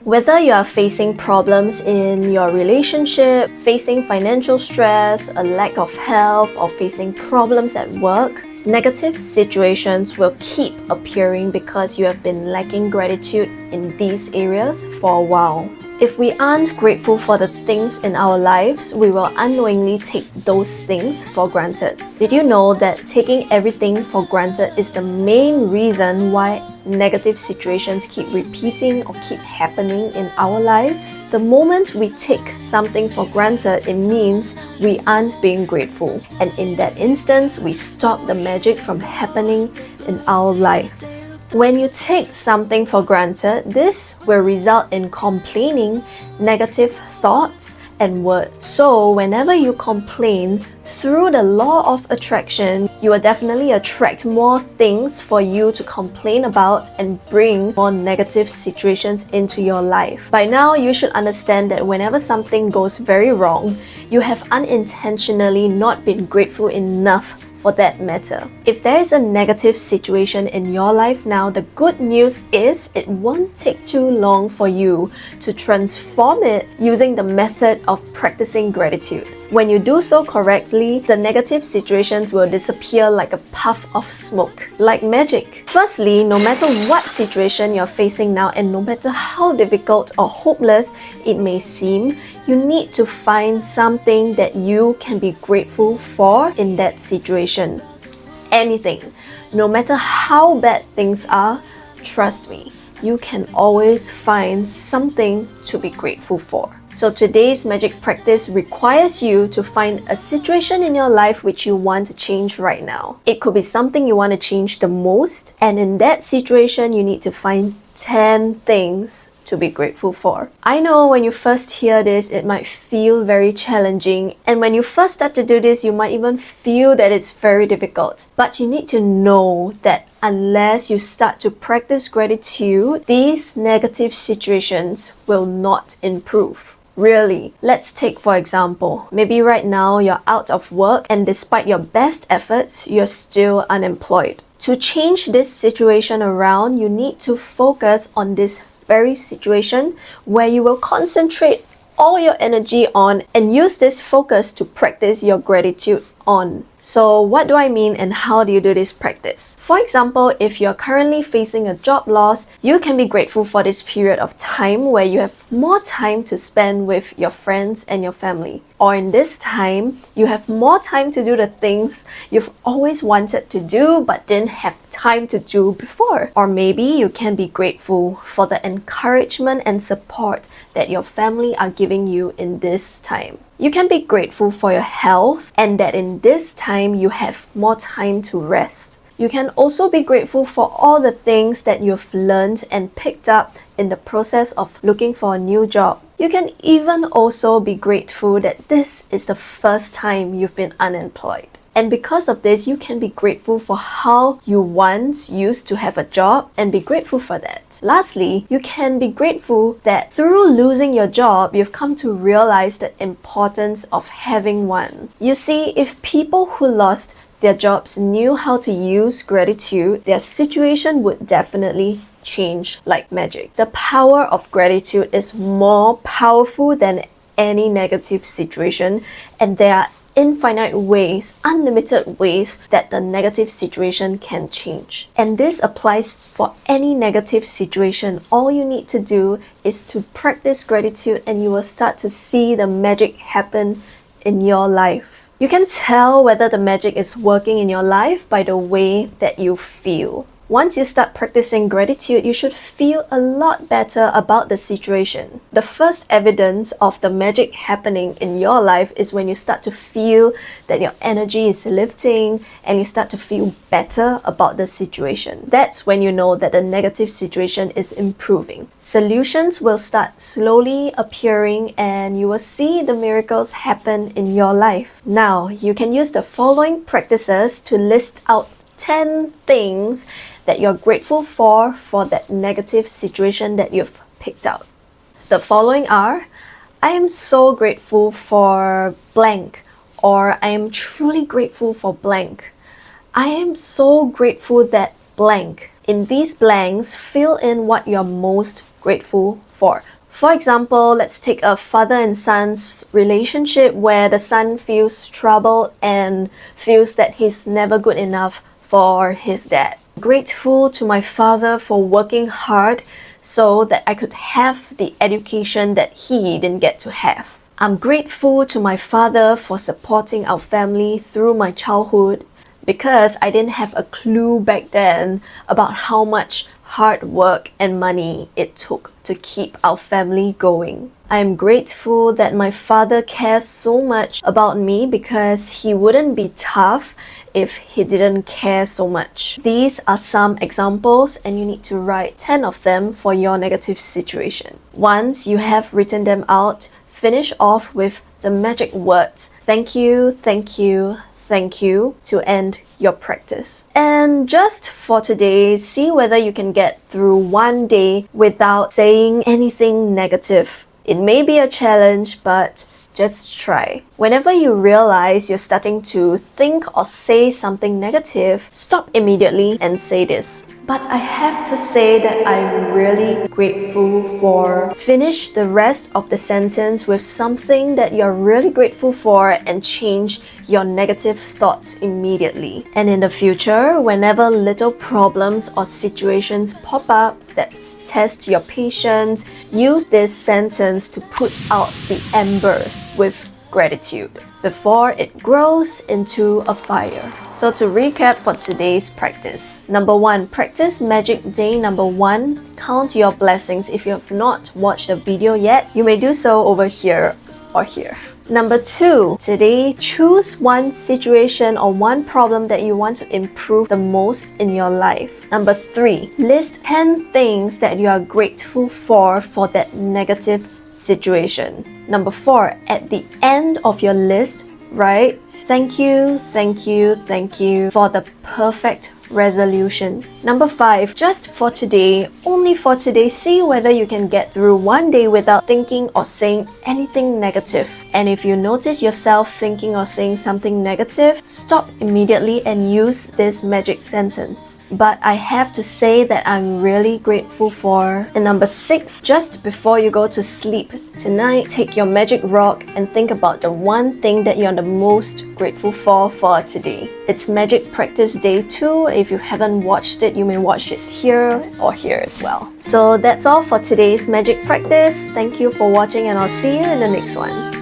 Whether you are facing problems in your relationship, facing financial stress, a lack of health, or facing problems at work, negative situations will keep appearing because you have been lacking gratitude in these areas for a while. If we aren't grateful for the things in our lives, we will unknowingly take those things for granted. Did you know that taking everything for granted is the main reason why negative situations keep repeating or keep happening in our lives? The moment we take something for granted, it means we aren't being grateful. And in that instance, we stop the magic from happening in our lives. When you take something for granted, this will result in complaining, negative thoughts, and words. So whenever you complain, through the law of attraction, you will definitely attract more things for you to complain about and bring more negative situations into your life. By now, you should understand that whenever something goes very wrong, you have unintentionally not been grateful enough for that matter. If there is a negative situation in your life now, the good news is it won't take too long for you to transform it using the method of practicing gratitude. When you do so correctly, the negative situations will disappear like a puff of smoke, like magic. Firstly, no matter what situation you're facing now and no matter how difficult or hopeless it may seem, you need to find something that you can be grateful for in that situation. Anything. No matter how bad things are, trust me, you can always find something to be grateful for. So today's magic practice requires you to find a situation in your life which you want to change right now. It could be something you want to change the most, and in that situation, you need to find 10 things to be grateful for. I know when you first hear this, it might feel very challenging, and when you first start to do this, you might even feel that it's very difficult. But you need to know that unless you start to practice gratitude, these negative situations will not improve. Really, let's take for example, maybe right now you're out of work and despite your best efforts, you're still unemployed. To change this situation around, you need to focus on this very situation where you will concentrate all your energy on and use this focus to practice your gratitude on. So what do I mean and how do you do this practice? For example, if you're currently facing a job loss, you can be grateful for this period of time where you have more time to spend with your friends and your family. Or in this time, you have more time to do the things you've always wanted to do but didn't have time to do before. Or maybe you can be grateful for the encouragement and support that your family are giving you in this time. You can be grateful for your health and that in this time you have more time to rest. You can also be grateful for all the things that you've learned and picked up in the process of looking for a new job. You can even also be grateful that this is the first time you've been unemployed. And because of this, you can be grateful for how you once used to have a job and be grateful for that. Lastly, you can be grateful that through losing your job, you've come to realize the importance of having one. You see, if people who lost their jobs knew how to use gratitude, their situation would definitely change like magic. The power of gratitude is more powerful than any negative situation, and there are infinite ways, unlimited ways that the negative situation can change. And this applies for any negative situation. All you need to do is to practice gratitude and you will start to see the magic happen in your life. You can tell whether the magic is working in your life by the way that you feel. Once you start practicing gratitude, you should feel a lot better about the situation. The first evidence of the magic happening in your life is when you start to feel that your energy is lifting and you start to feel better about the situation. That's when you know that the negative situation is improving. Solutions will start slowly appearing and you will see the miracles happen in your life. Now, you can use the following practices to list out 10 things that you're grateful for that negative situation that you've picked out. The following are, I am so grateful for blank, or I am truly grateful for blank. I am so grateful that blank. In these blanks, fill in what you're most grateful for. For example, let's take a father and son's relationship where the son feels troubled and feels that he's never good enough for his dad. Grateful to my father for working hard so that I could have the education that he didn't get to have. I'm grateful to my father for supporting our family through my childhood because I didn't have a clue back then about how much hard work and money it took to keep our family going. I am grateful that my father cares so much about me because he wouldn't be tough if he didn't care so much. These are some examples and you need to write 10 of them for your negative situation. Once you have written them out, finish off with the magic words thank you, thank you, thank you to end your practice. And just for today, see whether you can get through one day without saying anything negative. It may be a challenge, but just try. Whenever you realize you're starting to think or say something negative, stop immediately and say this. But I have to say that I'm really grateful for. Finish the rest of the sentence with something that you're really grateful for and change your negative thoughts immediately. And in the future, whenever little problems or situations pop up that test your patience, use this sentence to put out the embers with gratitude before it grows into a fire. So to recap for today's practice. Number 1, practice magic day number 1. Count your blessings. If you have not watched the video yet, you may do so over here or here. Number 2, today choose one situation or one problem that you want to improve the most in your life. Number 3, list 10 things that you are grateful for that negative situation. Number 4, at the end of your list, write thank you, thank you, thank you for the perfect resolution. Number 5, just for today, only for today, see whether you can get through one day without thinking or saying anything negative. And if you notice yourself thinking or saying something negative, stop immediately and use this magic sentence. But I have to say that I'm really grateful for. And number 6, just before you go to sleep tonight, take your magic rock and think about the one thing that you're the most grateful for today. It's magic practice day 2. If you haven't watched it, you may watch it here or here as well. So that's all for today's magic practice. Thank you for watching and I'll see you in the next one.